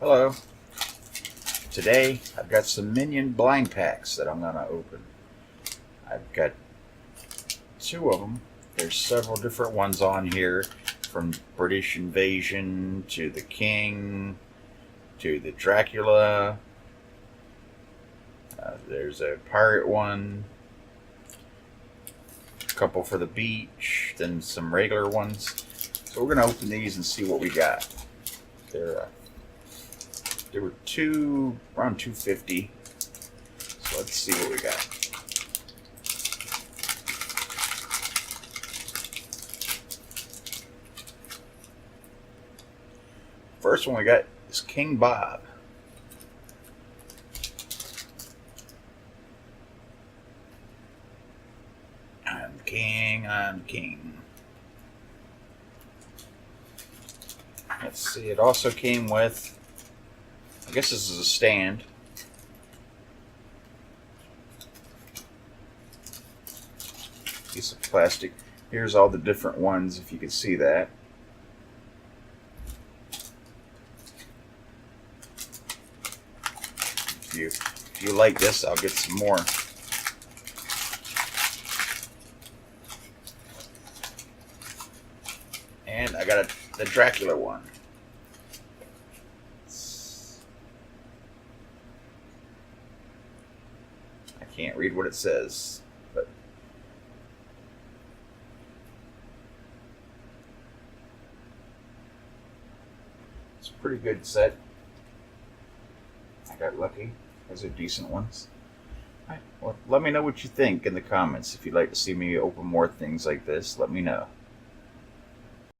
Hello. Today I've got some minion blind packs that I'm going to open. I've got two of them. There's several different ones on here, from British Invasion to the King to the Dracula. There's a pirate one, a couple for the beach, then some regular ones. So we're going to open these and see what we got. There were two around 250. So let's see what we got. First one we got is King Bob. I'm king, I'm king. Let's see, it also came with, I guess this is a stand. Piece of plastic. Here's all the different ones, if you can see that. If you like this, I'll get some more. And I got the Dracula one. I can't read what it says, but it's a pretty good set. I got lucky. Those are decent ones. All right, well, let me know what you think in the comments. If you'd like to see me open more things like this, let me know.